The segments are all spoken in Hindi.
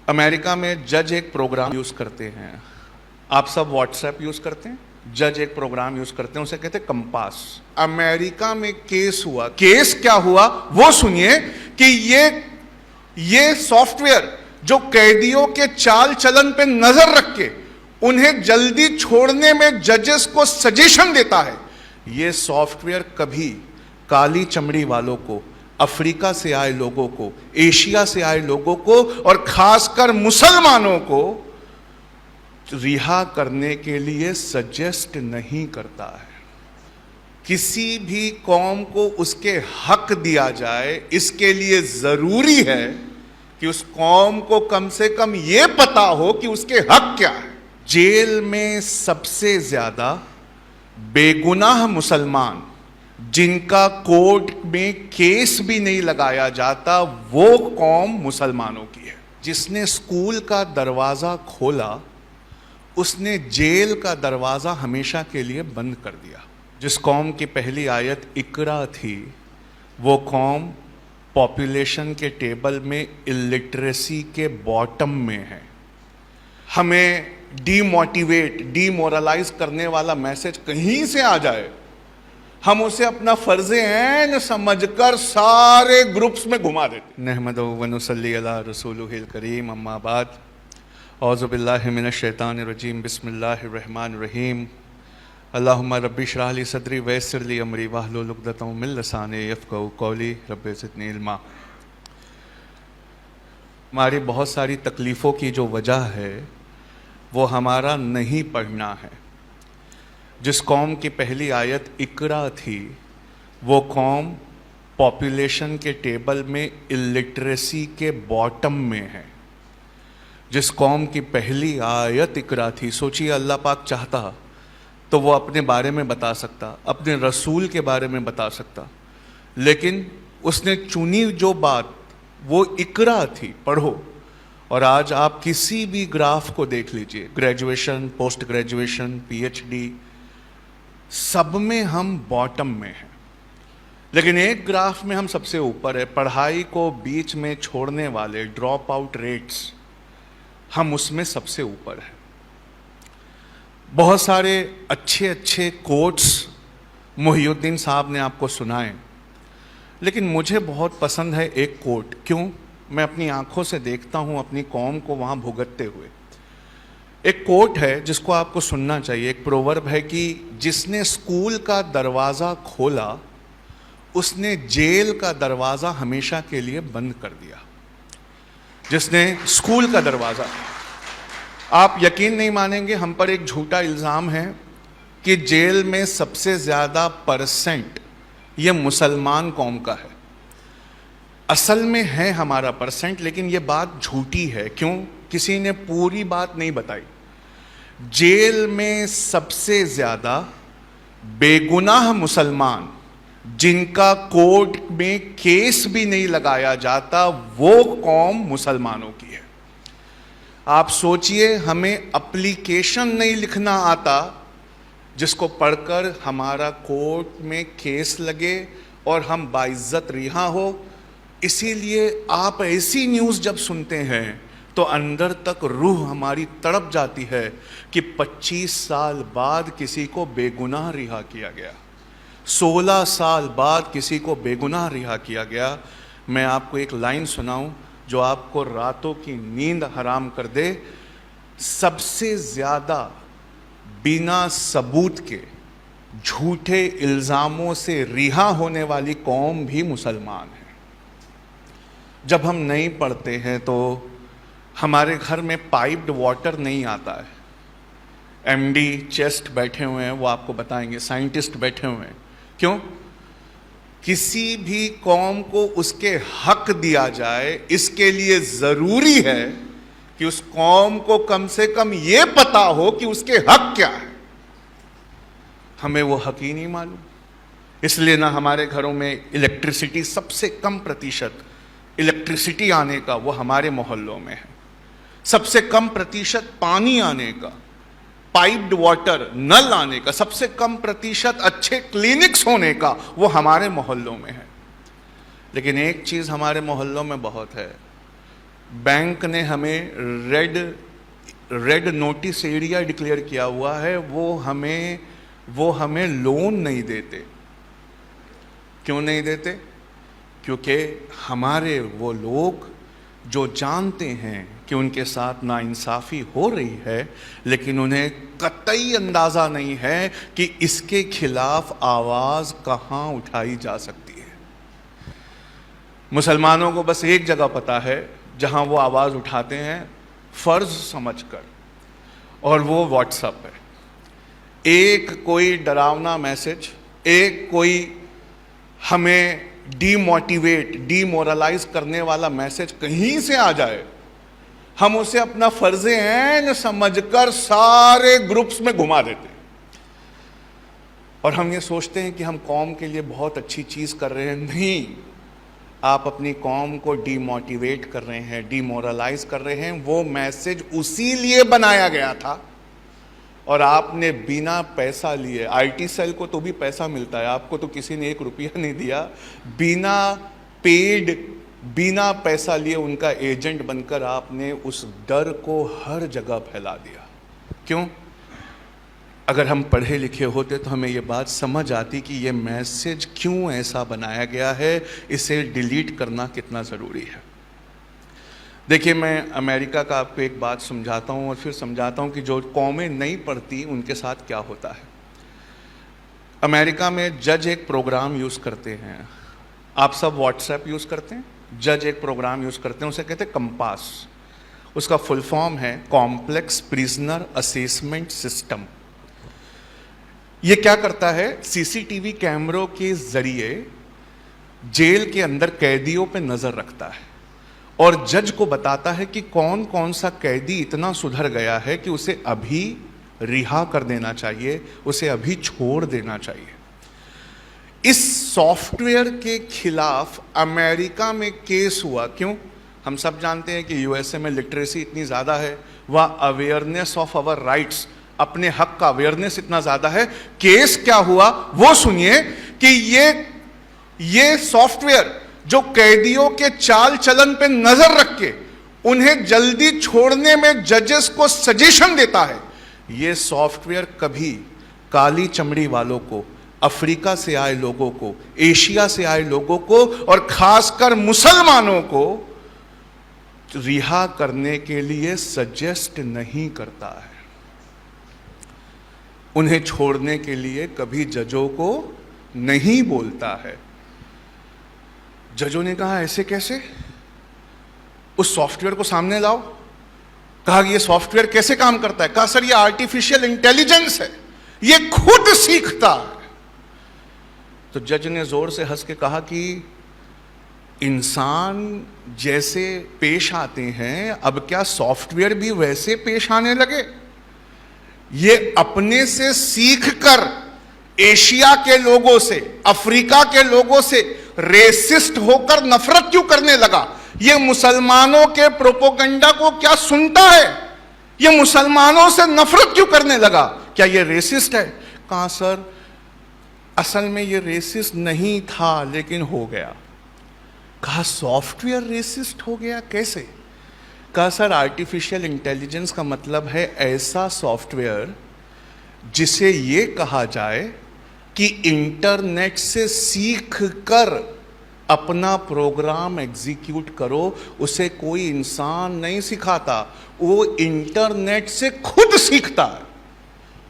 अमेरिका में जज एक प्रोग्राम यूज करते हैं। आप सब व्हाट्सएप यूज करते हैं। जज एक प्रोग्राम यूज करते हैं, उसे कहते हैं कंपास। अमेरिका में केस हुआ। केस क्या हुआ वो सुनिए कि ये सॉफ्टवेयर जो कैदियों के चाल चलन पे नजर रख के उन्हें जल्दी छोड़ने में जजेस को सजेशन देता है। ये सॉफ्टवेयर कभी काली चमड़ी वालों को, अफ्रीका से आए लोगों को, एशिया से आए लोगों को और खासकर मुसलमानों को रिहा करने के लिए सजेस्ट नहीं करता है। किसी भी कौम को उसके हक दिया जाए, इसके लिए जरूरी है कि उस कौम को कम से कम यह पता हो कि उसके हक क्या है। जेल में सबसे ज्यादा बेगुनाह मुसलमान जिनका कोर्ट में केस भी नहीं लगाया जाता, वो कौम मुसलमानों की है। जिसने स्कूल का दरवाजा खोला उसने जेल का दरवाजा हमेशा के लिए बंद कर दिया। जिस कौम की पहली आयत इकरा थी, वो कौम पॉपुलेशन के टेबल में इलिटरेसी के बॉटम में है। हमें डीमोरलाइज करने वाला मैसेज कहीं से आ जाए, हम उसे अपना फर्ज़े ऐन समझकर सारे ग्रुप्स में घुमा देते। नहमदु व नुसल्ली अला रसूलिहिल करीम, अम्मा बाद, औज़ु बिल्लाहि मिनश शैतानिर रजीम, बिस्मिल्लाहिर रहमानिर रहीम। अल्लाहुम्मा रब्बि इश्रह ली सदरी व यस्सिर ली अमरी वहलुल उक़दतम मिन लिसानी यफ़क़हू क़ौली, रब्बि ज़िदनी इल्मा। हमारी बहुत सारी तकलीफ़ों की जो वजह है वो हमारा नहीं पढ़ना है। जिस कौम की पहली आयत इकरा थी, वो कौम पॉपुलेशन के टेबल में इलिटरेसी के बॉटम में है। जिस कौम की पहली आयत इकरा थी, सोचिए अल्लाह पाक चाहता तो वो अपने बारे में बता सकता, अपने रसूल के बारे में बता सकता, लेकिन उसने चुनी जो बात वो इकरा थी, पढ़ो। और आज आप किसी भी ग्राफ को देख लीजिए, ग्रेजुएशन, पोस्ट ग्रेजुएशन, पीएचडी, सब में हम बॉटम में हैं। लेकिन एक ग्राफ में हम सबसे ऊपर है, पढ़ाई को बीच में छोड़ने वाले ड्रॉप आउट रेट्स, हम उसमें सबसे ऊपर है। बहुत सारे अच्छे अच्छे कोट्स मुहियुद्दीन साहब ने आपको सुनाए, लेकिन मुझे बहुत पसंद है एक कोट। क्यों? मैं अपनी आंखों से देखता हूं अपनी कौम को वहां भुगतते हुए। एक कोट है जिसको आपको सुनना चाहिए। एक प्रोवर्ब है कि जिसने स्कूल का दरवाज़ा खोला उसने जेल का दरवाज़ा हमेशा के लिए बंद कर दिया। जिसने स्कूल का दरवाज़ा, आप यकीन नहीं मानेंगे, हम पर एक झूठा इल्ज़ाम है कि जेल में सबसे ज़्यादा परसेंट ये मुसलमान कौम का है। असल में है हमारा परसेंट, लेकिन ये बात झूठी है। क्यों? किसी ने पूरी बात नहीं बताई। जेल में सबसे ज्यादा बेगुनाह मुसलमान जिनका कोर्ट में केस भी नहीं लगाया जाता, वो कौम मुसलमानों की है। आप सोचिए, हमें एप्लीकेशन नहीं लिखना आता जिसको पढ़कर हमारा कोर्ट में केस लगे और हम बाइज्जत रिहा हो। इसीलिए आप ऐसी न्यूज़ जब सुनते हैं तो अंदर तक रूह हमारी तड़प जाती है कि 25 साल बाद किसी को बेगुनाह रिहा किया गया, 16 साल बाद किसी को बेगुनाह रिहा किया गया। मैं आपको एक लाइन सुनाऊं जो आपको रातों की नींद हराम कर दे। सबसे ज़्यादा बिना सबूत के झूठे इल्ज़ामों से रिहा होने वाली कौम भी मुसलमान है। जब हम नहीं पढ़ते हैं तो हमारे घर में पाइप्ड वाटर नहीं आता है। एमडी चेस्ट बैठे हुए हैं, वो आपको बताएंगे, साइंटिस्ट बैठे हुए हैं। क्यों? किसी भी कौम को उसके हक दिया जाए, इसके लिए ज़रूरी है कि उस कौम को कम से कम ये पता हो कि उसके हक क्या है। हमें वो हक ही नहीं मालूम, इसलिए ना हमारे घरों में इलेक्ट्रिसिटी, सबसे कम प्रतिशत इलेक्ट्रिसिटी आने का वो हमारे मोहल्लों में है। सबसे कम प्रतिशत पानी आने का, पाइप्ड वाटर, नल आने का, सबसे कम प्रतिशत अच्छे क्लिनिक्स होने का वो हमारे मोहल्लों में है। लेकिन एक चीज़ हमारे मोहल्लों में बहुत है, बैंक ने हमें रेड नोटिस एरिया डिक्लेयर किया हुआ है, वो हमें लोन नहीं देते। क्यों नहीं देते? क्योंकि हमारे वो लोग जो जानते हैं कि उनके साथ नाइंसाफ़ी हो रही है, लेकिन उन्हें कतई अंदाज़ा नहीं है कि इसके खिलाफ आवाज़ कहाँ उठाई जा सकती है। मुसलमानों को बस एक जगह पता है जहाँ वो आवाज़ उठाते हैं फ़र्ज समझकर, और वो व्हाट्सएप है। एक कोई डरावना मैसेज, एक कोई हमें डीमोरलाइज करने वाला मैसेज कहीं से आ जाए, हम उसे अपना फर्ज ऐन समझकर सारे ग्रुप्स में घुमा देते हैं, और हम ये सोचते हैं कि हम कौम के लिए बहुत अच्छी चीज़ कर रहे हैं। नहीं, आप अपनी कौम को डीमोटिवेट कर रहे हैं, डीमोरलाइज कर रहे हैं। वो मैसेज उसी लिए बनाया गया था, और आपने बिना पैसा लिए, आईटी सेल को तो भी पैसा मिलता है, आपको तो किसी ने 1 रुपया नहीं दिया, बिना पैसा लिए उनका एजेंट बनकर आपने उस डर को हर जगह फैला दिया। क्यों? अगर हम पढ़े लिखे होते तो हमें ये बात समझ आती कि ये मैसेज क्यों ऐसा बनाया गया है, इसे डिलीट करना कितना ज़रूरी है। देखिए, मैं अमेरिका का आपको एक बात समझाता हूँ और फिर समझाता हूँ कि जो कौमें नहीं पढ़ती उनके साथ क्या होता है। अमेरिका में जज एक प्रोग्राम यूज़ करते हैं, आप सब व्हाट्सएप यूज़ करते हैं, जज एक प्रोग्राम यूज़ करते हैं, उसे कहते हैं कंपास। उसका फुल फॉर्म है कॉम्प्लेक्स प्रिजनर असेसमेंट सिस्टम। ये क्या करता है? सीसीटीवी कैमरों के ज़रिए जेल के अंदर कैदियों पे नज़र रखता है और जज को बताता है कि कौन कौन सा कैदी इतना सुधर गया है कि उसे अभी रिहा कर देना चाहिए, उसे अभी छोड़ देना चाहिए। इस सॉफ्टवेयर के खिलाफ अमेरिका में केस हुआ। क्यों? हम सब जानते हैं कि यूएसए में लिटरेसी इतनी ज़्यादा है, वह अवेयरनेस ऑफ आवर राइट्स, अपने हक का अवेयरनेस इतना ज़्यादा है। केस क्या हुआ वो सुनिए कि ये सॉफ्टवेयर जो कैदियों के चाल चलन पे नजर रख के उन्हें जल्दी छोड़ने में जजेस को सजेशन देता है, ये सॉफ्टवेयर कभी काली चमड़ी वालों को, अफ्रीका से आए लोगों को, एशिया से आए लोगों को और खासकर मुसलमानों को रिहा करने के लिए सजेस्ट नहीं करता है। उन्हें छोड़ने के लिए कभी जजों को नहीं बोलता है। जजों ने कहा ऐसे कैसे? उस सॉफ्टवेयर को सामने लाओ। कहा ये सॉफ्टवेयर कैसे काम करता है? कहा सर ये आर्टिफिशियल इंटेलिजेंस है, ये खुद सीखता है। तो जज ने जोर से हंस के कहा कि इंसान जैसे पेश आते हैं, अब क्या सॉफ्टवेयर भी वैसे पेश आने लगे? ये अपने से सीख कर एशिया के लोगों से, अफ्रीका के लोगों से रेसिस्ट होकर नफरत क्यों करने लगा? ये मुसलमानों के प्रोपोगंडा को क्या सुनता है? ये मुसलमानों से नफरत क्यों करने लगा? क्या ये रेसिस्ट है? कहा सर असल में ये रेसिस्ट नहीं था लेकिन हो गया। कहा सॉफ्टवेयर रेसिस्ट हो गया कैसे? कहा सर आर्टिफिशियल इंटेलिजेंस का मतलब है ऐसा सॉफ्टवेयर जिसे ये कहा जाए कि इंटरनेट से सीख कर अपना प्रोग्राम एग्जीक्यूट करो। उसे कोई इंसान नहीं सिखाता, वो इंटरनेट से खुद सीखता है।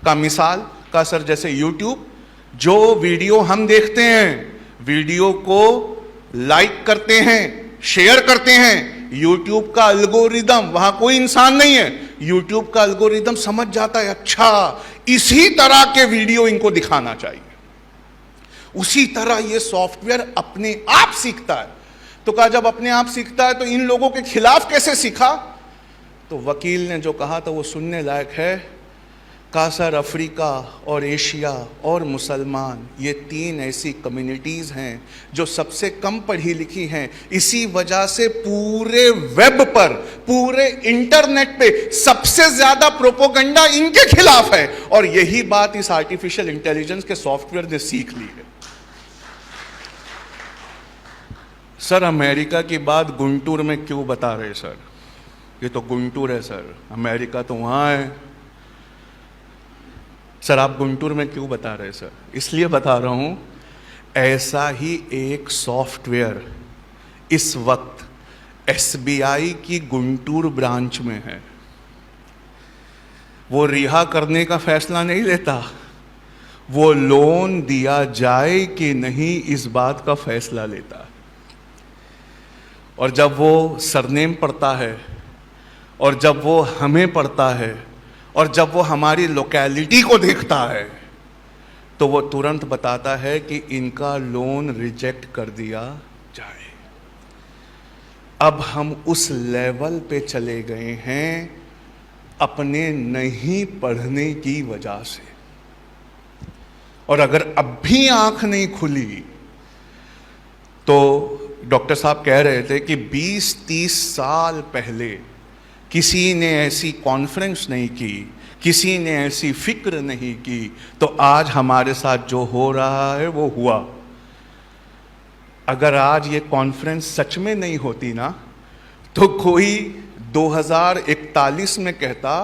का मिसाल का सर जैसे यूट्यूब, जो वीडियो हम देखते हैं, वीडियो को लाइक करते हैं, शेयर करते हैं, यूट्यूब का एल्गोरिदम, वहां कोई इंसान नहीं है, यूट्यूब का एल्गोरिदम समझ जाता है अच्छा इसी तरह के वीडियो इनको दिखाना चाहिए। उसी तरह ये सॉफ्टवेयर अपने आप सीखता है। तो कहा जब अपने आप सीखता है तो इन लोगों के खिलाफ कैसे सीखा? तो वकील ने जो कहा था वो सुनने लायक है। कहा सर अफ्रीका और एशिया और मुसलमान, ये 3 ऐसी कम्युनिटीज़ हैं जो सबसे कम पढ़ी लिखी हैं। इसी वजह से पूरे वेब पर, पूरे इंटरनेट पे सबसे ज़्यादा प्रोपोगंडा इनके खिलाफ है, और यही बात इस आर्टिफिशियल इंटेलिजेंस के सॉफ्टवेयर ने सीख ली है। सर अमेरिका की बात गुंटूर में क्यों बता रहे सर? ये तो गुंटूर है सर, अमेरिका तो वहाँ है। सर आप गुंटूर में क्यों बता रहे सर? इसलिए बता रहा हूँ, ऐसा ही एक सॉफ्टवेयर इस वक्त एसबीआई की गुंटूर ब्रांच में है। वो रिहा करने का फैसला नहीं लेता, वो लोन दिया जाए कि नहीं इस बात का फैसला लेता। और जब वो सरनेम पढ़ता है, और जब वो हमें पढ़ता है, और जब वो हमारी लोकेलिटी को देखता है, तो वो तुरंत बताता है कि इनका लोन रिजेक्ट कर दिया जाए। अब हम उस लेवल पे चले गए हैं अपने नहीं पढ़ने की वजह से। और अगर अब भी आंख नहीं खुली, तो डॉक्टर साहब कह रहे थे कि 20-30 साल पहले किसी ने ऐसी कॉन्फ्रेंस नहीं की, किसी ने ऐसी फिक्र नहीं की, तो आज हमारे साथ जो हो रहा है वो हुआ। अगर आज ये कॉन्फ्रेंस सच में नहीं होती ना, तो कोई 2041 में कहता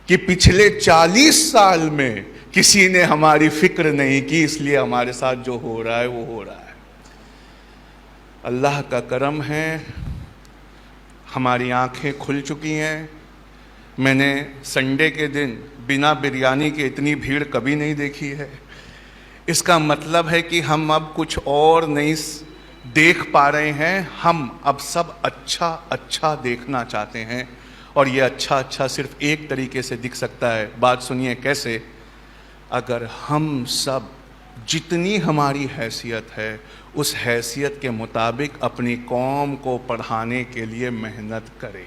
कि पिछले 40 साल में किसी ने हमारी फिक्र नहीं की, इसलिए हमारे साथ जो हो रहा है वो हो रहा है। अल्लाह का करम है, हमारी आंखें खुल चुकी हैं। मैंने संडे के दिन बिना बिरयानी के इतनी भीड़ कभी नहीं देखी है। इसका मतलब है कि हम अब कुछ और नहीं देख पा रहे हैं, हम अब सब अच्छा अच्छा देखना चाहते हैं। और ये अच्छा अच्छा सिर्फ एक तरीके से दिख सकता है। बात सुनिए कैसे? अगर हम सब जितनी हमारी हैसियत है उस हैसियत के मुताबिक अपनी कौम को पढ़ाने के लिए मेहनत करें।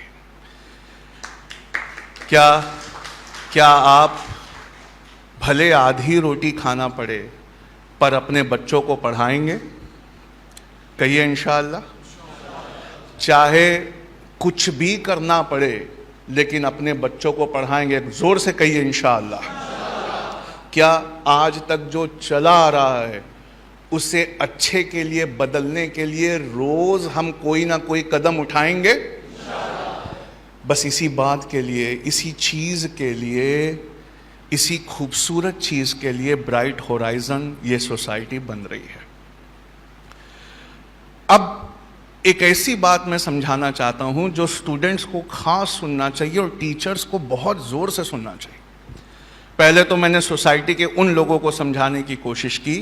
क्या आप भले आधी रोटी खाना पड़े पर अपने बच्चों को पढ़ाएंगे? कहिए इंशाअल्लाह। चाहे कुछ भी करना पड़े लेकिन अपने बच्चों को पढ़ाएंगे। जोर से कहिए इंशाअल्लाह। क्या आज तक जो चला आ रहा है उसे अच्छे के लिए बदलने के लिए रोज हम कोई ना कोई कदम उठाएंगे? बस इसी बात के लिए, इसी चीज के लिए, इसी खूबसूरत चीज के लिए ब्राइट होराइजन ये सोसाइटी बन रही है। अब एक ऐसी बात मैं समझाना चाहता हूं जो स्टूडेंट्स को खास सुनना चाहिए और टीचर्स को बहुत जोर से सुनना चाहिए। पहले तो मैंने सोसाइटी के उन लोगों को समझाने की कोशिश की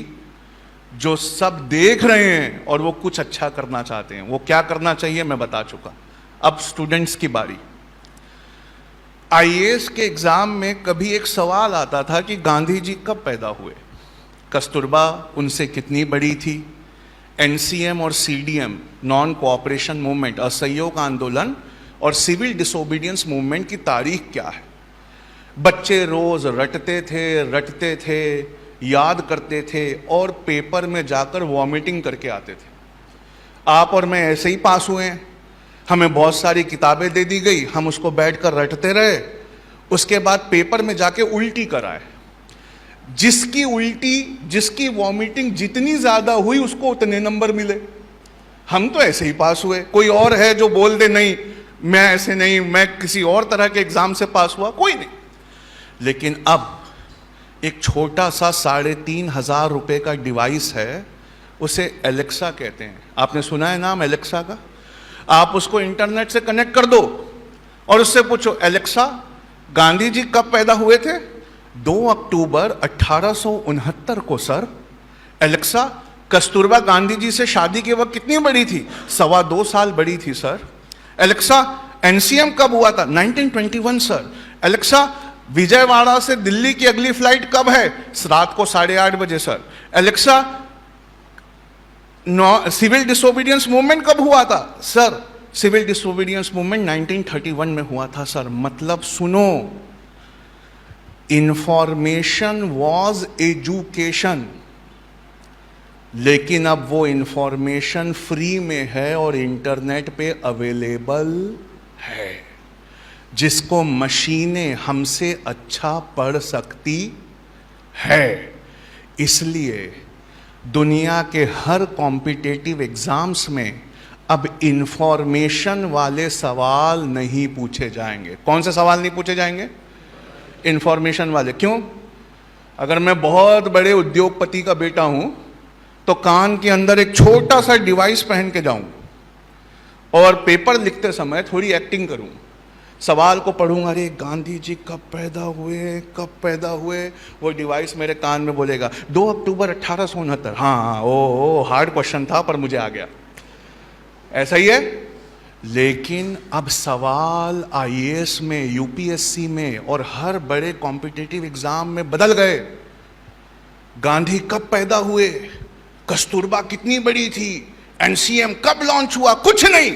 जो सब देख रहे हैं और वो कुछ अच्छा करना चाहते हैं। वो क्या करना चाहिए मैं बता चुका। अब स्टूडेंट्स की बारी। आईएएस के एग्जाम में कभी एक सवाल आता था कि गांधी जी कब पैदा हुए, कस्तूरबा उनसे कितनी बड़ी थी, एनसीएम और सीडीएम नॉन कोऑपरेशन मूवमेंट असहयोग आंदोलन और सिविल डिसोबीडियंस मूवमेंट की तारीख क्या है। बच्चे रोज रटते थे, याद करते थे और पेपर में जाकर वॉमिटिंग करके आते थे। आप और मैं ऐसे ही पास हुए हैं। हमें बहुत सारी किताबें दे दी गई, हम उसको बैठकर रटते रहे, उसके बाद पेपर में जाके उल्टी कराए। जिसकी उल्टी, जिसकी वॉमिटिंग जितनी ज्यादा हुई उसको उतने नंबर मिले। हम तो ऐसे ही पास हुए। कोई और है जो बोल दे नहीं मैं ऐसे नहीं, मैं किसी और तरह के एग्जाम से पास हुआ? कोई नहीं। लेकिन अब एक छोटा सा 3,500 रुपए का डिवाइस है, उसे एलेक्सा कहते हैं। आपने सुना है नाम एलेक्सा का? आप उसको इंटरनेट से कनेक्ट कर दो और उससे पूछो, एलेक्सा गांधी जी कब पैदा हुए थे? 2 अक्टूबर 1869 को सर। एलेक्सा कस्तूरबा गांधी जी से शादी के वक्त कितनी बड़ी थी? 2.25 साल बड़ी थी सर। एलेक्सा एनसीएम कब हुआ था? 1921 सर। एलेक्सा विजयवाड़ा से दिल्ली की अगली फ्लाइट कब है? रात को 8:30 बजे sir. Alexa civil disobedience movement कब हुआ था? सर सिविल डिसोबीडियंस मूवमेंट 1931 में हुआ था सर। मतलब सुनो, इंफॉर्मेशन वॉज एजुकेशन, लेकिन अब वो इंफॉर्मेशन फ्री में है और इंटरनेट पे अवेलेबल है, जिसको मशीनें हमसे अच्छा पढ़ सकती है। इसलिए दुनिया के हर कॉम्पिटिटिव एग्जाम्स में अब इंफॉर्मेशन वाले सवाल नहीं पूछे जाएंगे। कौन से सवाल नहीं पूछे जाएंगे? इंफॉर्मेशन वाले। क्यों? अगर मैं बहुत बड़े उद्योगपति का बेटा हूं तो कान के अंदर एक छोटा सा डिवाइस पहन के जाऊं और पेपर लिखते समय थोड़ी एक्टिंग करूं, सवाल को पढ़ूंगा, अरे गांधी जी कब पैदा हुए, कब पैदा हुए, वो डिवाइस मेरे कान में बोलेगा 2 अक्टूबर 1869। हाँ, ओ हार्ड क्वेश्चन था पर मुझे आ गया। ऐसा ही है। लेकिन अब सवाल आईएएस में, यूपीएससी में और हर बड़े कॉम्पिटिटिव एग्जाम में बदल गए। गांधी कब पैदा हुए, कस्तूरबा कितनी बड़ी थी, एनसीएम कब लॉन्च हुआ, कुछ नहीं।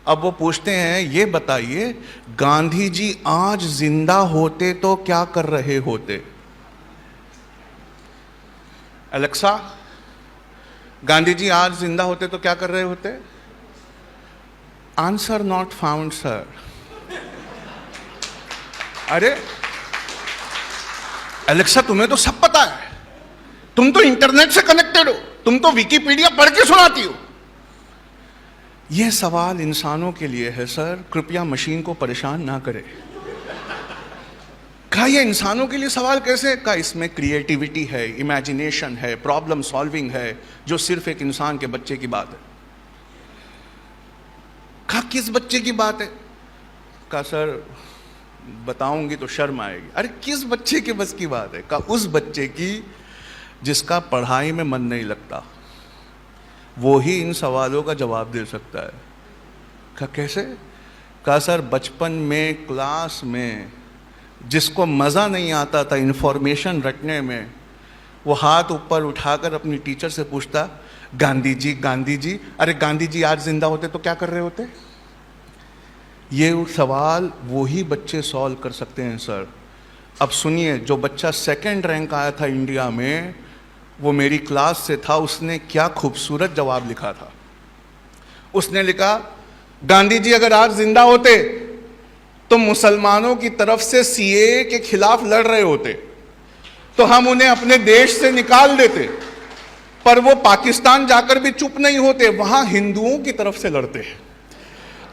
अब वो पूछते हैं, ये बताइए गांधी जी आज जिंदा होते तो क्या कर रहे होते? अलेक्सा, गांधी जी आज जिंदा होते तो क्या कर रहे होते? Answer not found sir. अरे अलेक्सा, तुम्हें तो सब पता है, तुम तो इंटरनेट से कनेक्टेड हो, तुम तो विकिपीडिया पढ़ के सुनाती हो। यह सवाल इंसानों के लिए है सर, कृपया मशीन को परेशान ना करें। कहा यह इंसानों के लिए सवाल कैसे? कहा इसमें क्रिएटिविटी है, इमेजिनेशन है, प्रॉब्लम सॉल्विंग है, जो सिर्फ एक इंसान के बच्चे की बात है। कहा किस बच्चे की बात है? कहा सर बताऊंगी तो शर्म आएगी। अरे किस बच्चे के बस की बात है? कहा उस बच्चे की जिसका पढ़ाई में मन नहीं लगता, वो ही इन सवालों का जवाब दे सकता है। कहा कैसे? कहा सर बचपन में क्लास में जिसको मज़ा नहीं आता था इन्फॉर्मेशन रटने में, वो हाथ ऊपर उठाकर अपनी टीचर से पूछता, गांधी जी, गांधी जी, अरे गांधी जी आज जिंदा होते तो क्या कर रहे होते? ये सवाल वो ही बच्चे सॉल्व कर सकते हैं सर। अब सुनिए, जो बच्चा 2nd रैंक आया था इंडिया में, वो मेरी क्लास से था, उसने क्या खूबसूरत जवाब लिखा था। उसने लिखा, गांधी जी अगर आज जिंदा होते तो मुसलमानों की तरफ से सीएए के खिलाफ लड़ रहे होते तो हम उन्हें अपने देश से निकाल देते, पर वो पाकिस्तान जाकर भी चुप नहीं होते, वहां हिंदुओं की तरफ से लड़ते हैं।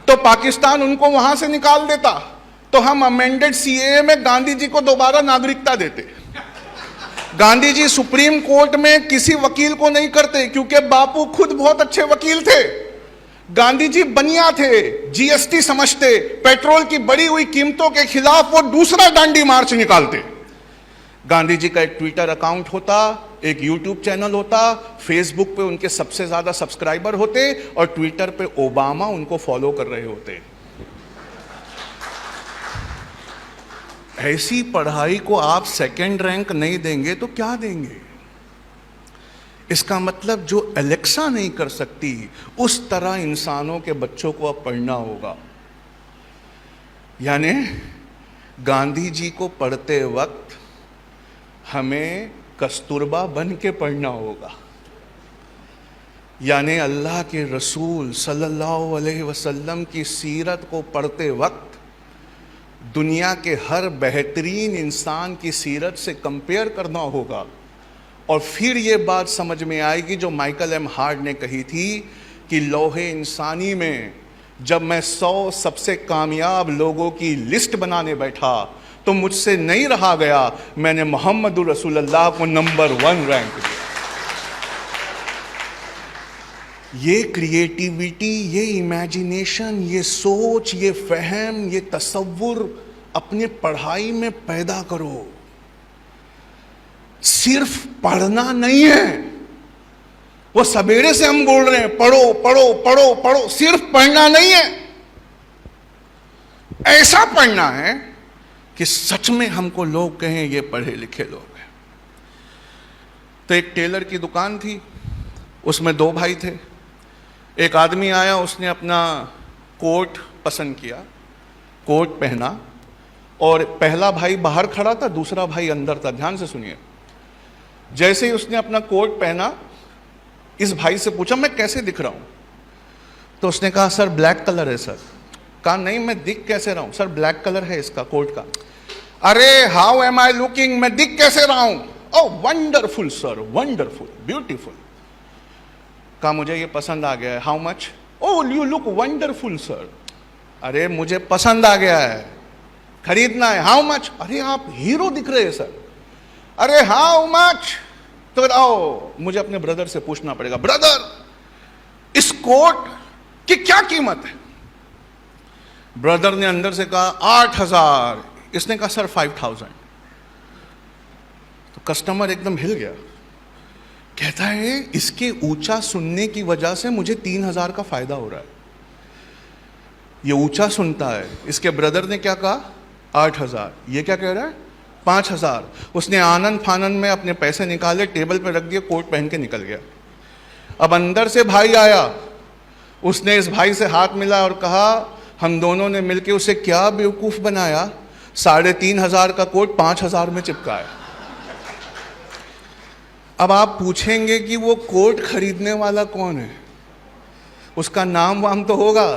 तो पाकिस्तान उनको वहां से निकाल देता तो हम अमेंडेड सीएए में गांधी जी को दोबारा नागरिकता देते। गांधी जी सुप्रीम कोर्ट में किसी वकील को नहीं करते क्योंकि बापू खुद बहुत अच्छे वकील थे। गांधी जी बनिया थे, जीएसटी समझते, पेट्रोल की बढ़ी हुई कीमतों के खिलाफ वो दूसरा डांडी मार्च निकालते। गांधी जी का एक ट्विटर अकाउंट होता, एक यूट्यूब चैनल होता, फेसबुक पे उनके सबसे ज्यादा सब्सक्राइबर होते और ट्विटर पे ओबामा उनको फॉलो कर रहे होते। ऐसी पढ़ाई को आप 2nd रैंक नहीं देंगे तो क्या देंगे? इसका मतलब जो एलेक्सा नहीं कर सकती, उस तरह इंसानों के बच्चों को अब पढ़ना होगा। यानी गांधी जी को पढ़ते वक्त हमें कस्तूरबा बन के पढ़ना होगा। यानी अल्लाह के रसूल सल्लल्लाहु अलैहि वसल्लम की सीरत को पढ़ते वक्त दुनिया के हर बेहतरीन इंसान की सीरत से कंपेयर करना होगा। और फिर ये बात समझ में आएगी जो माइकल एम हार्ड ने कही थी कि लौहे इंसानी में जब मैं 100 सबसे कामयाब लोगों की लिस्ट बनाने बैठा तो मुझसे नहीं रहा गया, मैंने मोहम्मद रसूलुल्लाह को नंबर 1 रैंक दिया। ये क्रिएटिविटी, ये इमेजिनेशन, ये सोच, ये फहम, ये तसव्वुर अपने पढ़ाई में पैदा करो। सिर्फ पढ़ना नहीं है। वो सवेरे से हम बोल रहे हैं पढ़ो पढ़ो पढ़ो पढ़ो, सिर्फ पढ़ना नहीं है। ऐसा पढ़ना है कि सच में हमको लोग कहें ये पढ़े लिखे लोग हैं। तो एक टेलर की दुकान थी, उसमें 2 भाई थे। एक आदमी आया, उसने अपना कोट पसंद किया, कोट पहना और पहला भाई बाहर खड़ा था, दूसरा भाई अंदर था। ध्यान से सुनिए। जैसे ही उसने अपना कोट पहना, इस भाई से पूछा मैं कैसे दिख रहा हूं? तो उसने कहा सर ब्लैक कलर है सर। कहा नहीं, मैं दिख कैसे रहा हूं? सर ब्लैक कलर है इसका कोट का। अरे हाउ एम आई लुकिंग, मैं दिख कैसे रहा हूं? ओह वंडरफुल सर, वंडरफुल, ब्यूटीफुल। कहा मुझे ये पसंद आ गया है। How much? Oh you look wonderful sir. अरे मुझे पसंद आ गया है, खरीदना है। How much? अरे आप हीरो दिख रहे हैं सर। अरे हाउ मच? तो आओ मुझे अपने ब्रदर से पूछना पड़ेगा, ब्रदर इस कोट की क्या कीमत है? ब्रदर ने अंदर से कहा 8,000। इसने कहा सर 5,000। तो कस्टमर एकदम हिल गया, कहता है इसके ऊंचा सुनने की वजह से मुझे 3,000 का फायदा हो रहा है। ये ऊंचा सुनता है। इसके ब्रदर ने क्या कहा? 8,000। ये क्या कह रहा है? 5,000। उसने आनंद फानंद में अपने पैसे निकाले, टेबल पर रख दिए, कोट पहन के निकल गया। अब अंदर से भाई आया, उसने इस भाई से हाथ मिला और कहा हम दोनों ने मिलकर उसे क्या बेवकूफ बनाया, 3,500 का कोट 5,000 में चिपकाया। अब आप पूछेंगे कि वो कोट खरीदने वाला कौन है, उसका नाम वाम तो होगा।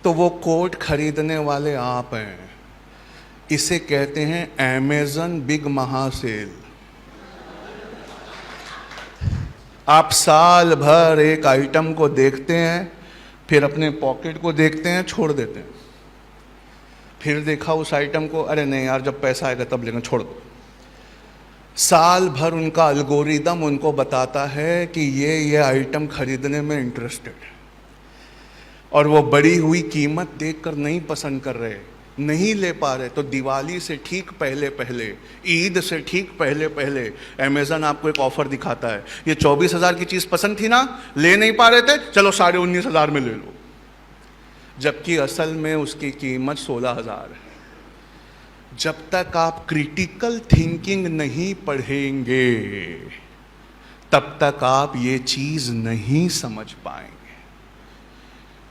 तो वो कोट खरीदने वाले आप हैं। इसे कहते हैं अमेज़न बिग महासेल। आप साल भर एक आइटम को देखते हैं, फिर अपने पॉकेट को देखते हैं, छोड़ देते हैं। फिर देखा उस आइटम को, अरे नहीं यार जब पैसा आएगा तब लेंगे, छोड़ दो। साल भर उनका एल्गोरिदम उनको बताता है कि ये आइटम खरीदने में इंटरेस्टेड है, और वो बढ़ी हुई कीमत देखकर नहीं पसंद कर रहे, नहीं ले पा रहे। तो दिवाली से ठीक पहले पहले, ईद से ठीक पहले पहले अमेज़न आपको एक ऑफर दिखाता है, ये 24,000 की चीज़ पसंद थी ना, ले नहीं पा रहे थे, चलो 19,500 में ले लो। जबकि असल में उसकी कीमत 16,000 है। जब तक आप क्रिटिकल थिंकिंग नहीं पढ़ेंगे तब तक आप ये चीज़ नहीं समझ पाएंगे।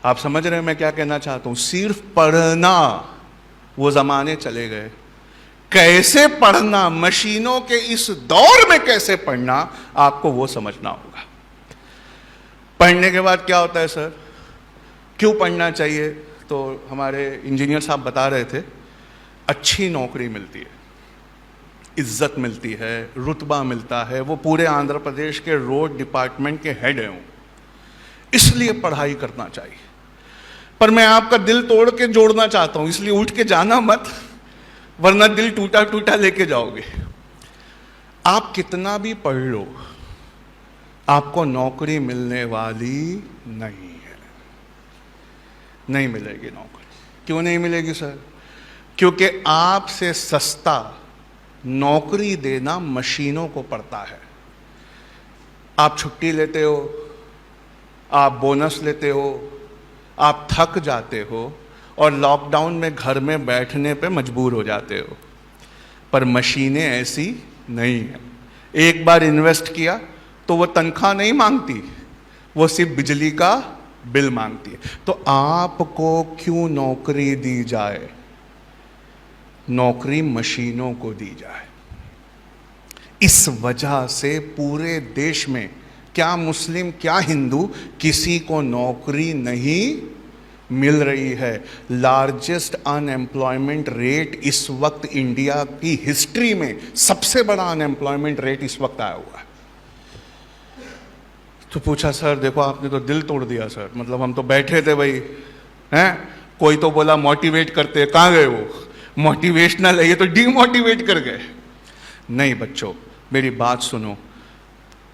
आप समझ रहे हैं मैं क्या कहना चाहता हूं? सिर्फ पढ़ना, वो जमाने चले गए। कैसे पढ़ना, मशीनों के इस दौर में कैसे पढ़ना, आपको वो समझना होगा। पढ़ने के बाद क्या होता है सर, क्यों पढ़ना चाहिए? तो हमारे इंजीनियर साहब बता रहे थे, अच्छी नौकरी मिलती है, इज्जत मिलती है, रुतबा मिलता है। वो पूरे आंध्र प्रदेश के रोड डिपार्टमेंट के हेड हैं, इसलिए पढ़ाई करना चाहिए। पर मैं आपका दिल तोड़ के जोड़ना चाहता हूं, इसलिए उठ के जाना मत, वरना दिल टूटा टूटा लेके जाओगे। आप कितना भी पढ़ लो, आपको नौकरी मिलने वाली नहीं है, नहीं मिलेगी नौकरी। क्यों नहीं मिलेगी सर? क्योंकि आपसे सस्ता नौकरी देना मशीनों को पड़ता है। आप छुट्टी लेते हो, आप बोनस लेते हो, आप थक जाते हो और लॉकडाउन में घर में बैठने पे मजबूर हो जाते हो। पर मशीनें ऐसी नहीं हैं। एक बार इन्वेस्ट किया तो वो तनख्वाह नहीं मांगती, वो सिर्फ बिजली का बिल मांगती है। तो आपको क्यों नौकरी दी जाए? नौकरी मशीनों को दी जाए। इस वजह से पूरे देश में, क्या मुस्लिम क्या हिंदू, किसी को नौकरी नहीं मिल रही है। लार्जेस्ट अनएम्प्लॉयमेंट रेट इस वक्त इंडिया की हिस्ट्री में, सबसे बड़ा अनएम्प्लॉयमेंट रेट इस वक्त आया हुआ है। तो पूछा सर देखो आपने तो दिल तोड़ दिया सर, मतलब हम तो बैठे थे भाई, हैं? कोई तो बोला मोटिवेट करते, कहाँ गए वो? मोटिवेशनल है, ये तो डीमोटिवेट कर गए। नहीं बच्चों, मेरी बात सुनो।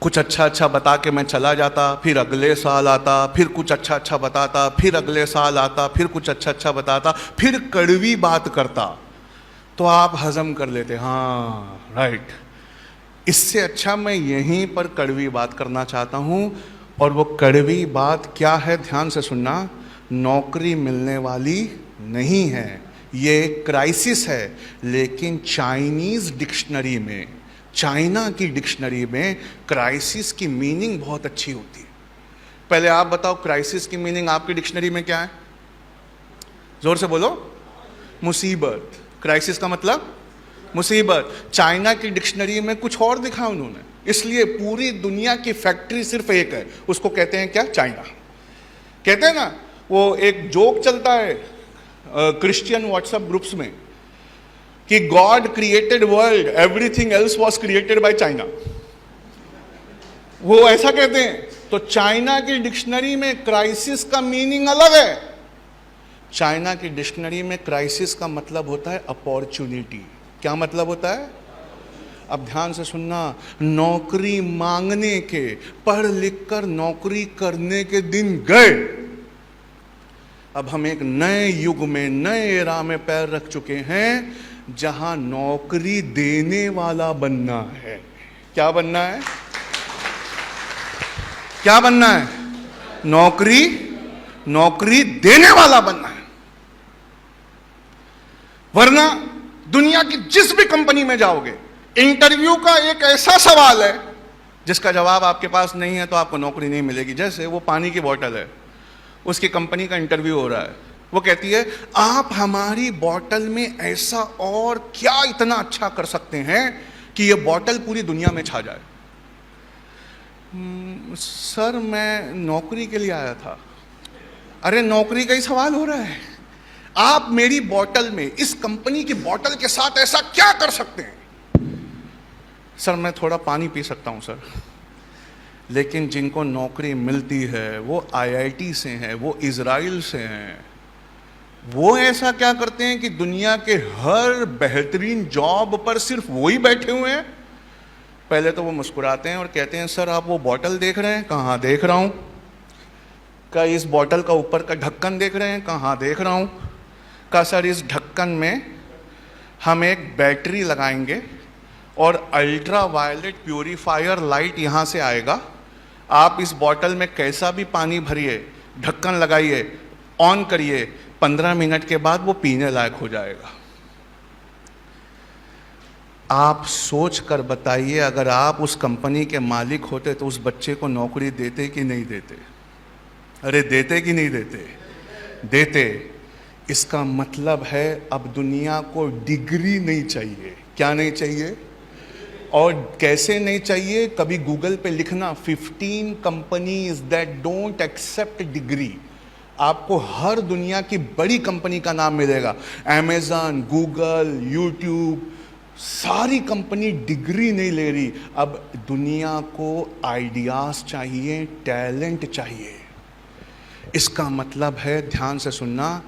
कुछ अच्छा अच्छा बता के मैं चला जाता, फिर अगले साल आता, फिर कुछ अच्छा अच्छा बताता, फिर अगले साल आता, फिर कुछ अच्छा अच्छा बताता, फिर कड़वी बात करता, तो आप हजम कर लेते, हाँ राइट। इससे अच्छा मैं यहीं पर कड़वी बात करना चाहता हूँ, और वो कड़वी बात क्या है, ध्यान से सुनना। नौकरी मिलने वाली नहीं है, ये क्राइसिस है। लेकिन चाइनीज डिक्शनरी में, चाइना की डिक्शनरी में क्राइसिस की मीनिंग बहुत अच्छी होती है। पहले आप बताओ क्राइसिस की मीनिंग आपकी डिक्शनरी में क्या है? जोर से बोलो। मुसीबत। क्राइसिस का मतलब मुसीबत। चाइना की डिक्शनरी में कुछ और लिखा उन्होंने, इसलिए पूरी दुनिया की फैक्ट्री सिर्फ एक है, उसको कहते हैं क्या? चाइना। कहते हैं ना, वो एक जोक चलता है क्रिश्चियन व्हाट्सएप ग्रुप्स में कि God created world, everything else was created by China. वो ऐसा कहते हैं तो चाइना की डिक्शनरी में क्राइसिस का मीनिंग अलग है। चाइना की डिक्शनरी में क्राइसिस का मतलब होता है अपॉर्चुनिटी। क्या मतलब होता है? अब ध्यान से सुनना, नौकरी मांगने के, पढ़ लिख कर नौकरी करने के दिन गए। अब हम एक नए युग में, नए एरा में पैर रख चुके हैं, जहां नौकरी देने वाला बनना है। क्या बनना है? क्या बनना है? नौकरी देने वाला बनना है। वरना दुनिया की जिस भी कंपनी में जाओगे, इंटरव्यू का एक ऐसा सवाल है जिसका जवाब आपके पास नहीं है तो आपको नौकरी नहीं मिलेगी। जैसे वो पानी की बोतल है, उसकी कंपनी का इंटरव्यू हो रहा है, वो कहती है आप हमारी बोतल में ऐसा और क्या इतना अच्छा कर सकते हैं कि ये बोतल पूरी दुनिया में छा जाए। सर मैं नौकरी के लिए आया था। अरे नौकरी का ही सवाल हो रहा है। आप मेरी बोतल में, इस कंपनी की बोतल के साथ ऐसा क्या कर सकते हैं? सर मैं थोड़ा पानी पी सकता हूं सर। लेकिन जिनको नौकरी मिलती है वो आईआईटी से हैं, वो इजराइल से हैं। वो ऐसा क्या करते हैं कि दुनिया के हर बेहतरीन जॉब पर सिर्फ वो ही बैठे हुए हैं। पहले तो वो मुस्कुराते हैं और कहते हैं सर आप वो बोतल देख रहे हैं? कहाँ देख रहा हूँ। क्या इस बोतल का ऊपर का ढक्कन देख रहे हैं? कहाँ देख रहा हूँ। का सर इस ढक्कन में हम एक बैटरी लगाएंगे और अल्ट्रा वायलेट प्यूरीफायर लाइट यहाँ से आएगा। आप इस बोतल में कैसा भी पानी भरिए, ढक्कन लगाइए, ऑन करिए, 15 मिनट के बाद वो पीने लायक हो जाएगा। आप सोच कर बताइए, अगर आप उस कंपनी के मालिक होते तो उस बच्चे को नौकरी देते कि नहीं देते? अरे देते कि नहीं देते? देते। इसका मतलब है अब दुनिया को डिग्री नहीं चाहिए। क्या नहीं चाहिए? और कैसे नहीं चाहिए? कभी गूगल पे लिखना 15 companies that don't accept degree. आपको हर दुनिया की बड़ी कंपनी का नाम मिलेगा। अमेज़न, गूगल, यूट्यूब, सारी कंपनी डिग्री नहीं ले रही। अब दुनिया को आइडियाज चाहिए, टैलेंट चाहिए। इसका मतलब है, ध्यान से सुनना,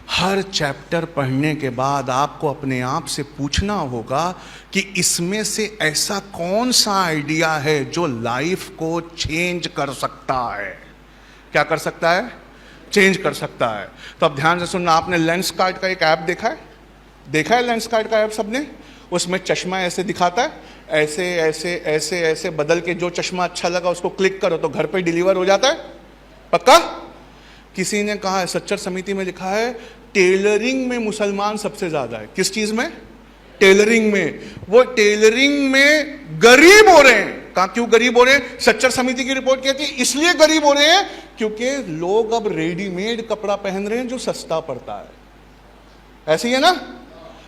हर चैप्टर पढ़ने के बाद आपको अपने आप से पूछना होगा कि इसमें से ऐसा कौन सा आइडिया है जो लाइफ को चेंज कर सकता है। क्या कर सकता है? चेंज कर सकता है। तो अब ध्यान से सुनना, आपने लेंसकार्ट का एक ऐप देखा है? देखा है लेंसकार्ट का ऐप सबने? उसमें चश्मा ऐसे दिखाता है, ऐसे ऐसे ऐसे ऐसे बदल के जो चश्मा अच्छा लगा उसको क्लिक करो तो घर पे डिलीवर हो जाता है। पक्का? किसी ने कहा है, सच्चर समिति में लिखा है, टेलरिंग में मुसलमान सबसे ज्यादा है। किस चीज में? टेलरिंग में। वो टेलरिंग में गरीब हो रहे हैं। कहा क्यों गरीब हो रहे हैं? सच्चर समिति की रिपोर्ट कहती है इसलिए गरीब हो रहे हैं क्योंकि लोग अब रेडीमेड कपड़ा पहन रहे हैं जो सस्ता पड़ता है। ऐसे ही है ना?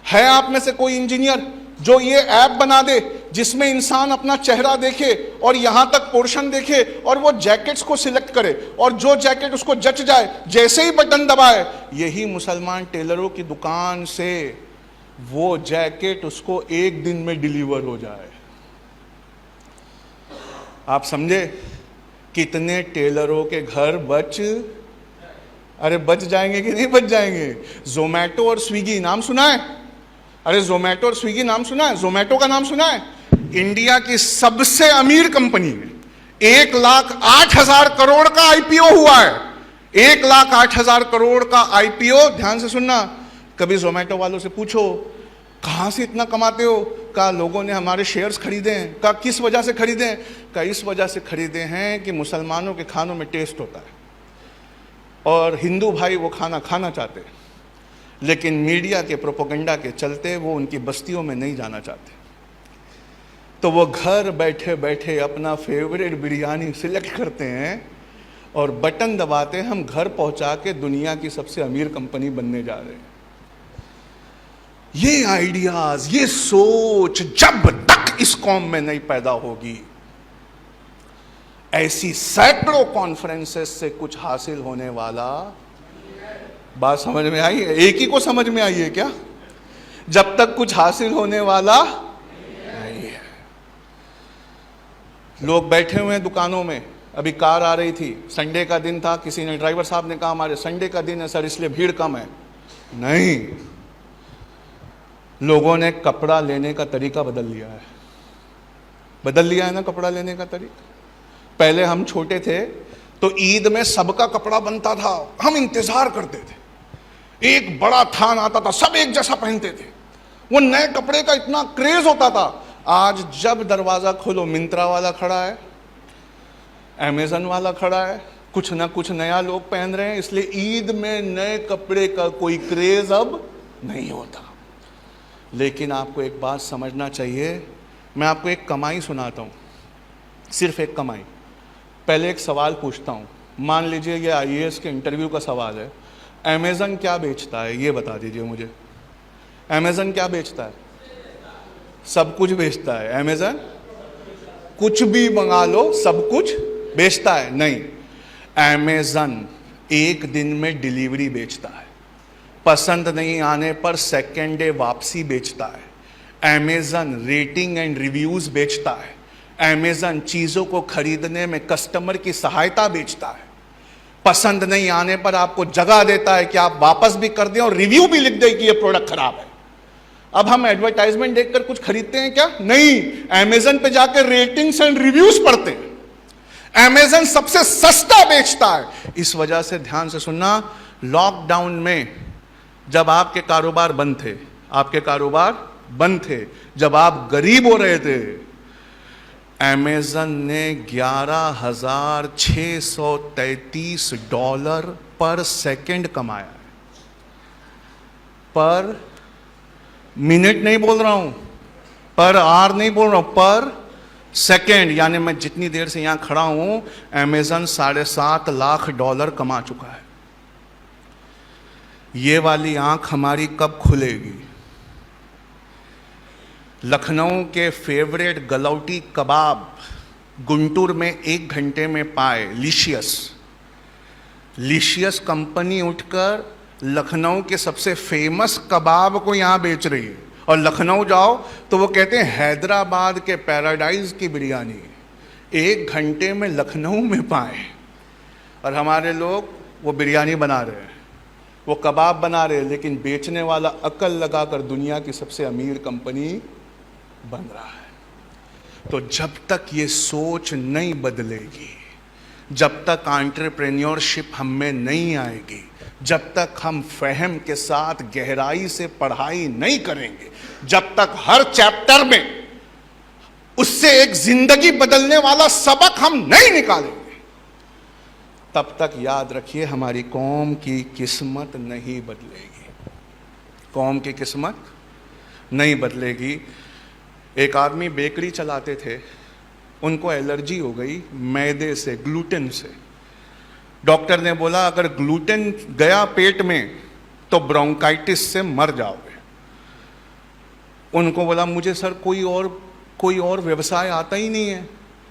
है आप में से कोई इंजीनियर जो ये ऐप बना दे जिसमें इंसान अपना चेहरा देखे और यहां तक पोर्शन देखे और वो जैकेट्स को सिलेक्ट करे और जो जैकेट उसको जच जाए जैसे ही बटन दबाए, यही मुसलमान टेलरों की दुकान से वो जैकेट उसको एक दिन में डिलीवर हो जाए। आप समझे कितने टेलरों के घर बच जाएंगे कि नहीं बच जाएंगे? जोमैटो और स्विगी नाम सुना है? अरे जोमैटो और स्विगी नाम सुना है? जोमैटो का नाम सुना है? इंडिया की सबसे अमीर कंपनी में 1,08,000 करोड़ का आईपीओ हुआ है। 1,08,000 करोड़ का आईपीओ। ध्यान से सुनना, कभी जोमैटो वालों से पूछो कहां से इतना कमाते हो? कहा लोगों ने हमारे शेयर्स खरीदे हैं। कहा किस वजह से खरीदे हैं? कहा इस वजह से खरीदे हैं कि मुसलमानों के खानों में टेस्ट होता है और हिंदू भाई वो खाना खाना चाहते हैं, लेकिन मीडिया के प्रोपेगेंडा के चलते वो उनकी बस्तियों में नहीं जाना चाहते। तो वो घर बैठे बैठे अपना फेवरेट बिरयानी सिलेक्ट करते हैं और बटन दबाते हैं, हम घर पहुंचा के दुनिया की सबसे अमीर कंपनी बनने जा रहे हैं। ये आइडियाज, ये सोच जब तक इस कौम में नहीं पैदा होगी, ऐसी सैकड़ों कॉन्फ्रेंसेस से कुछ हासिल होने वाला। बात समझ में आई है? एक ही को समझ में आई है क्या? जब तक कुछ हासिल होने वाला नहीं है। लोग बैठे हुए हैं दुकानों में, अभी कार आ रही थी, संडे का दिन था, किसी ने, ड्राइवर साहब ने कहा हमारे संडे का दिन है सर इसलिए भीड़ कम है। नहीं, लोगों ने कपड़ा लेने का तरीका बदल लिया है। बदल लिया है ना कपड़ा लेने का तरीका। पहले हम छोटे थे तो ईद में सबका कपड़ा बनता था, हम इंतजार करते थे, एक बड़ा थान आता था, सब एक जैसा पहनते थे, वो नए कपड़े का इतना क्रेज होता था। आज जब दरवाजा खोलो मिंत्रा वाला खड़ा है, अमेजन वाला खड़ा है, कुछ ना कुछ नया लोग पहन रहे हैं, इसलिए ईद में नए कपड़े का कोई क्रेज अब नहीं होता। लेकिन आपको एक बात समझना चाहिए, मैं आपको एक कमाई सुनाता हूँ, सिर्फ एक कमाई। पहले एक सवाल पूछता हूँ, मान लीजिए ये आईएएस के इंटरव्यू का सवाल है, अमेजन क्या बेचता है ये बता दीजिए मुझे। अमेजन क्या बेचता है? सब कुछ बेचता है। अमेजन कुछ भी मंगा लो सब कुछ बेचता है? नहीं, अमेजन एक दिन में डिलीवरी बेचता है, पसंद नहीं आने पर सेकेंड डे वापसी बेचता है। अमेजन रेटिंग एंड रिव्यूज बेचता है। अमेजन चीजों को खरीदने में कस्टमर की सहायता बेचता है। पसंद नहीं आने पर आपको जगह देता है कि आप वापस भी कर दें और रिव्यू भी लिख दें कि ये प्रोडक्ट खराब है। अब हम एडवर्टाइजमेंट देखकर कुछ खरीदते हैं क्या? नहीं, अमेजन पे जाकर रेटिंग्स एंड रिव्यूज पढ़ते हैं। अमेजन सबसे सस्ता बेचता है। इस वजह से ध्यान से सुनना, लॉकडाउन में जब आपके कारोबार बंद थे, आपके कारोबार बंद थे, जब आप गरीब हो रहे थे, अमेजन ने $11,633 पर सेकंड कमाया है। पर मिनट नहीं बोल रहा हूं, पर आवर नहीं बोल रहा हूं, पर सेकंड, यानी मैं जितनी देर से यहां खड़ा हूं, अमेजन $7.5 लाख कमा चुका है। ये वाली आंख हमारी कब खुलेगी? लखनऊ के फेवरेट गलौटी कबाब गुंटूर में 1 घंटे में पाए, लिशियस कंपनी उठकर लखनऊ के सबसे फेमस कबाब को यहां बेच रही है। और लखनऊ जाओ तो वो कहते हैं हैदराबाद के पैराडाइज की बिरयानी 1 घंटे में लखनऊ में पाए। और हमारे लोग वो बिरयानी बना रहे हैं, वो कबाब बना रहे हैं, लेकिन बेचने वाला अकल लगाकर दुनिया की सबसे अमीर कंपनी बन रहा है। तो जब तक ये सोच नहीं बदलेगी, जब तक एंटरप्रेन्योरशिप हम में नहीं आएगी, जब तक हम फहम के साथ गहराई से पढ़ाई नहीं करेंगे, जब तक हर चैप्टर में उससे एक जिंदगी बदलने वाला सबक हम नहीं निकालेंगे, तब तक याद रखिए हमारी कौम की किस्मत नहीं बदलेगी। कौम की किस्मत नहीं बदलेगी। एक आदमी बेकरी चलाते थे, उनको एलर्जी हो गई मैदे से, ग्लूटेन से। डॉक्टर ने बोला अगर ग्लूटेन गया पेट में तो ब्रोंकाइटिस से मर जाओगे। उनको बोला मुझे सर कोई और व्यवसाय आता ही नहीं है,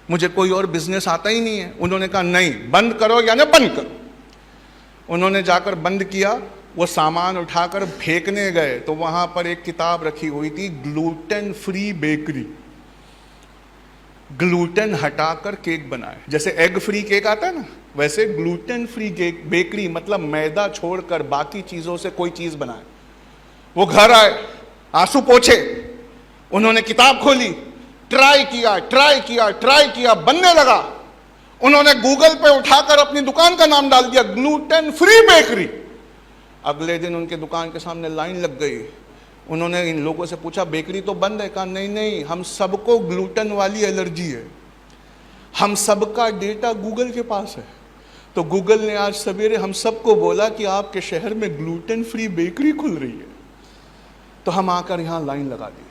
मुझे कोई और बिजनेस आता ही नहीं है। उन्होंने कहा नहीं, बंद करो यानी बंद करो। उन्होंने जाकर बंद किया। वो सामान उठाकर फेंकने गए तो वहां पर एक किताब रखी हुई थी, ग्लूटेन फ्री बेकरी। ग्लूटेन हटाकर केक बनाए, जैसे एग फ्री केक आता है ना, वैसे ग्लूटेन फ्री बेकरी, मतलब मैदा छोड़कर बाकी चीजों से कोई चीज बनाए। वो घर आए, आंसू पोछे, उन्होंने किताब खोली, ट्राई किया, बनने लगा। उन्होंने गूगल पे उठाकर अपनी दुकान का नाम डाल दिया, ग्लूटेन फ्री बेकरी। अगले दिन उनके दुकान के सामने लाइन लग गई। उन्होंने इन लोगों से पूछा बेकरी तो बंद है? कहा नहीं, हम सबको ग्लूटेन वाली एलर्जी है, हम सबका डेटा गूगल के पास है। तो गूगल ने आज सवेरे हम सबको बोला कि आपके शहर में ग्लूटेन फ्री बेकरी खुल रही है। तो हम आकर यहाँ लाइन लगा दी।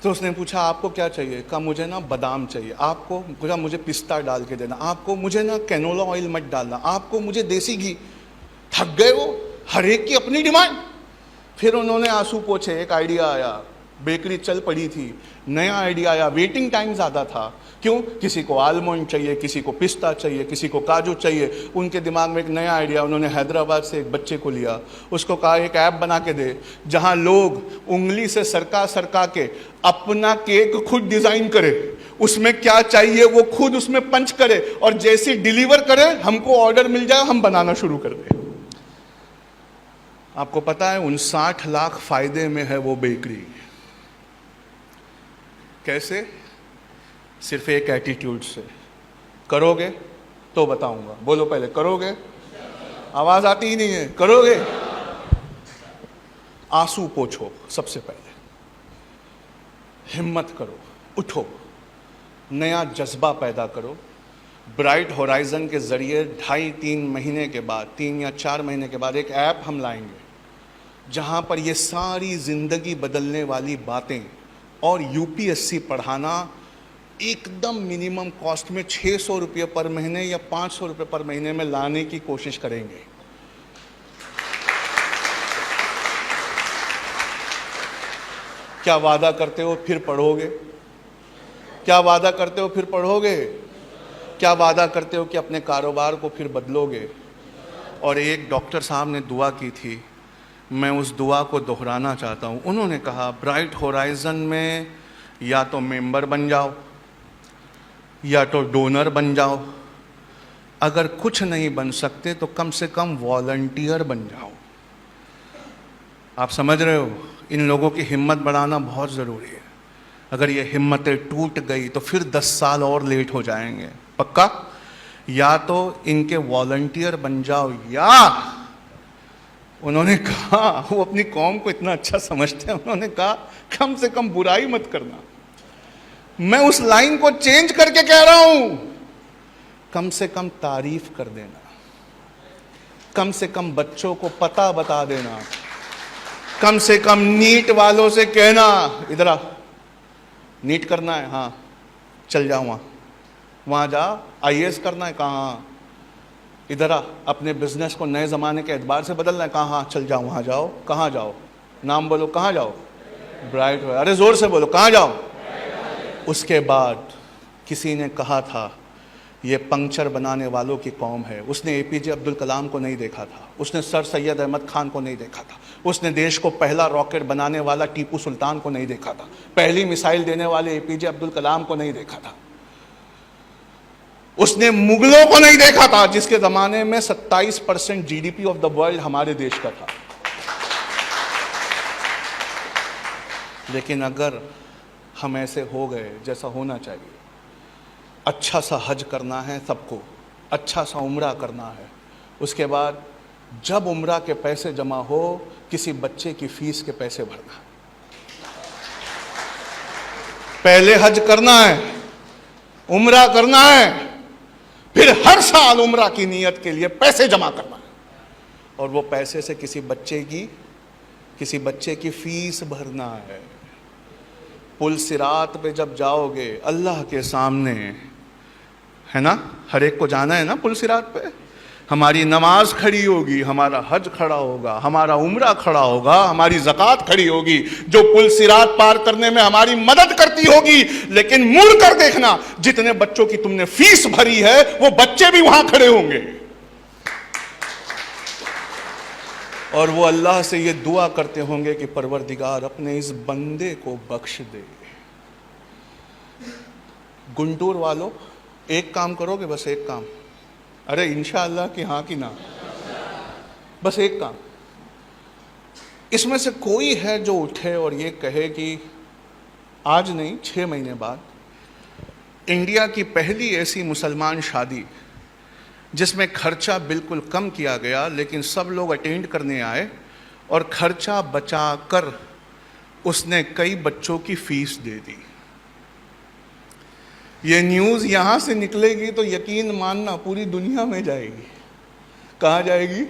तो उसने पूछा आपको क्या चाहिए? कहा मुझे ना बादाम चाहिए, आपको पूछा मुझे पिस्ता डाल के देना, आपको मुझे ना कैनोला ऑयल मत डालना, आपको मुझे देसी घी। थक गए वो, हर एक की अपनी डिमांड। फिर उन्होंने आंसू पोछे, एक आइडिया आया, बेकरी चल पड़ी थी, नया आइडिया आया, वेटिंग टाइम ज़्यादा था। क्यों? किसी को आलमंड चाहिए, किसी को पिस्ता चाहिए, किसी को काजू चाहिए। उनके दिमाग में एक नया आइडिया, उन्होंने हैदराबाद से एक बच्चे को लिया, उसको कहा एक ऐप बना के दे जहां लोग उंगली से सरका के अपना केक खुद डिज़ाइन करे, उसमें क्या चाहिए वो खुद उसमें पंच करे और जैसी डिलीवर करे हमको ऑर्डर मिल जाए, हम बनाना शुरू कर दें। आपको पता है 59 लाख फायदे में है वो बेकरी। कैसे? सिर्फ एक एटीट्यूड से। करोगे तो बताऊंगा। बोलो पहले, करोगे? आवाज आती ही नहीं है। करोगे? आंसू पोंछो सबसे पहले, हिम्मत करो, उठो, नया जज्बा पैदा करो। ब्राइट होराइजन के जरिए 2.5-3 महीने के बाद, 3 या 4 महीने के बाद एक ऐप हम लाएंगे जहां पर ये सारी जिंदगी बदलने वाली बातें और यूपीएससी पढ़ाना एकदम मिनिमम कॉस्ट में 600 रुपये पर महीने या 500 रुपये पर महीने में लाने की कोशिश करेंगे। क्या वादा करते हो फिर पढ़ोगे? क्या वादा करते हो फिर पढ़ोगे? क्या वादा करते हो कि अपने कारोबार को फिर बदलोगे? और एक डॉक्टर साहब ने दुआ की थी, मैं उस दुआ को दोहराना चाहता हूँ। उन्होंने कहा ब्राइट होराइजन में या तो मेंबर बन जाओ या तो डोनर बन जाओ, अगर कुछ नहीं बन सकते तो कम से कम वॉलंटियर बन जाओ। आप समझ रहे हो? इन लोगों की हिम्मत बढ़ाना बहुत ज़रूरी है। अगर ये हिम्मतें टूट गई तो फिर 10 साल और लेट हो जाएंगे। पक्का? या तो इनके वॉलंटियर बन जाओ, या उन्होंने कहा, वो अपनी कौम को इतना अच्छा समझते हैं, उन्होंने कहा कम से कम बुराई मत करना। मैं उस लाइन को चेंज करके कह रहा हूं, कम से कम तारीफ कर देना, कम से कम बच्चों को पता बता देना, कम से कम नीट वालों से कहना इधर आ, नीट करना है, हाँ चल जाओ वहाँ जा। आईएएस करना है, कहाँ? इधर आ। अपने बिजनेस को नए ज़माने के एतबार से बदलना है, कहाँ? चल जाओ वहाँ जाओ। कहाँ जाओ? नाम बोलो, कहाँ जाओ? ब्राइट। अरे ज़ोर से बोलो, कहाँ जाओ? उसके बाद किसी ने कहा था ये पंक्चर बनाने वालों की कौम है। उसने एपीजे अब्दुल कलाम को नहीं देखा था, उसने सर सैयद अहमद खान को नहीं देखा था, उसने देश को पहला रॉकेट बनाने वाला टीपू सुल्तान को नहीं देखा था, पहली मिसाइल देने वाले एपीजे अब्दुल कलाम को नहीं देखा था, उसने मुगलों को नहीं देखा था जिसके ज़माने में 27% जीडीपी ऑफ द वर्ल्ड हमारे देश का था। लेकिन अगर हम ऐसे हो गए जैसा होना चाहिए, अच्छा सा हज करना है सबको, अच्छा सा उम्रा करना है, उसके बाद जब उम्रा के पैसे जमा हो किसी बच्चे की फीस के पैसे भरना। पहले हज करना है, उम्रा करना है, फिर हर साल उम्रा की नीयत के लिए पैसे जमा करना है और वो पैसे से किसी बच्चे की फीस भरना है। पुल सिरात पे जब जाओगे अल्लाह के सामने, है ना, हर एक को जाना है ना पुल सिरात पे, हमारी नमाज खड़ी होगी, हमारा हज खड़ा होगा, हमारा उम्रा खड़ा होगा, हमारी ज़कात खड़ी होगी, जो पुल सिरात पार करने में हमारी मदद करती होगी। लेकिन मुड़ कर देखना, जितने बच्चों की तुमने फीस भरी है वो बच्चे भी वहां खड़े होंगे और वो अल्लाह से ये दुआ करते होंगे कि परवरदिगार अपने इस बंदे को बख्श दे। गुंटूर वालों, एक काम करोगे, बस एक काम, अरे इंशाअल्लाह कि हाँ कि ना, बस एक काम। इसमें से कोई है जो उठे और ये कहे कि आज नहीं 6 महीने बाद इंडिया की पहली ऐसी मुसलमान शादी जिसमें खर्चा बिल्कुल कम किया गया लेकिन सब लोग अटेंड करने आए और खर्चा बचा कर उसने कई बच्चों की फीस दे दी। ये न्यूज़ यहाँ से निकलेगी तो यकीन मानना पूरी दुनिया में जाएगी। कहाँ जाएगी?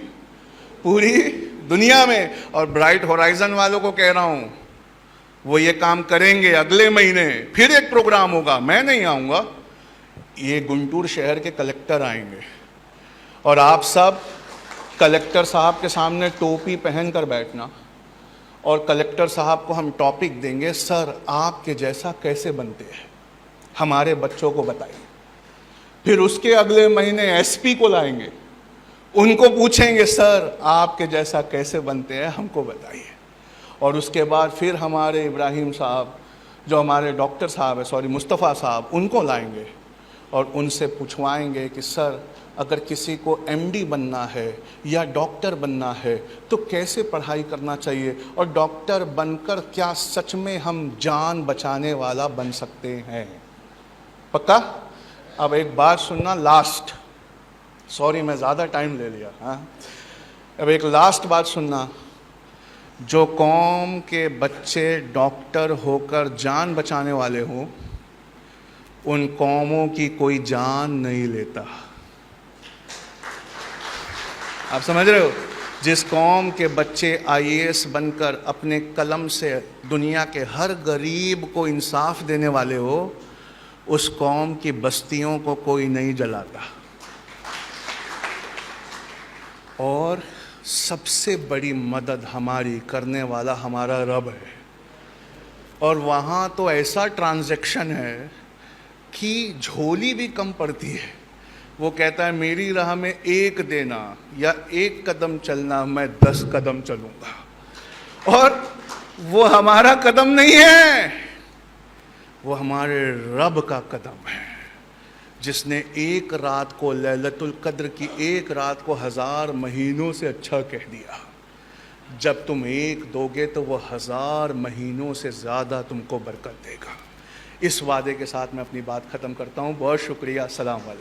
पूरी दुनिया में। और ब्राइट होराइजन वालों को कह रहा हूँ, वो ये काम करेंगे। अगले महीने फिर एक प्रोग्राम होगा, मैं नहीं आऊँगा, ये गुंटूर शहर के कलेक्टर आएंगे और आप सब कलेक्टर साहब के सामने टोपी पहन कर बैठना और कलेक्टर साहब को हम टॉपिक देंगे, सर आपके जैसा कैसे बनते हैं, हमारे बच्चों को बताइए। फिर उसके अगले महीने एसपी को लाएंगे, उनको पूछेंगे सर आपके जैसा कैसे बनते हैं, हमको बताइए। और उसके बाद फिर हमारे इब्राहिम साहब जो हमारे डॉक्टर साहब है, सॉरी मुस्तफ़ा साहब, उनको लाएंगे और उनसे पूछवाएंगे कि सर अगर किसी को एमडी बनना है या डॉक्टर बनना है तो कैसे पढ़ाई करना चाहिए, और डॉक्टर बनकर क्या सच में हम जान बचाने वाला बन सकते हैं। पक्का? अब एक बात सुनना, लास्ट, सॉरी मैं ज़्यादा टाइम ले लिया, हाँ, अब एक लास्ट बात सुनना। जो कौम के बच्चे डॉक्टर होकर जान बचाने वाले हों, उन कौमों की कोई जान नहीं लेता। आप समझ रहे हो? जिस कौम के बच्चे आईएएस बनकर अपने कलम से दुनिया के हर गरीब को इंसाफ देने वाले हो, उस कौम की बस्तियों को कोई नहीं जलाता। और सबसे बड़ी मदद हमारी करने वाला हमारा रब है। और वहाँ तो ऐसा ट्रांजैक्शन है कि झोली भी कम पड़ती है। वो कहता है मेरी राह में एक देना या एक कदम चलना, मैं 10 कदम चलूँगा। और वो हमारा कदम नहीं है, वो हमारे रब का कदम है, जिसने एक रात को, लैलतुल कद्र की एक रात को 1000 महीनों से अच्छा कह दिया। जब तुम एक दोगे तो वो 1000 महीनों से ज़्यादा तुमको बरकत देगा। इस वादे के साथ मैं अपनी बात ख़त्म करता हूँ। बहुत शुक्रिया। अस्सलाम वालेकुम।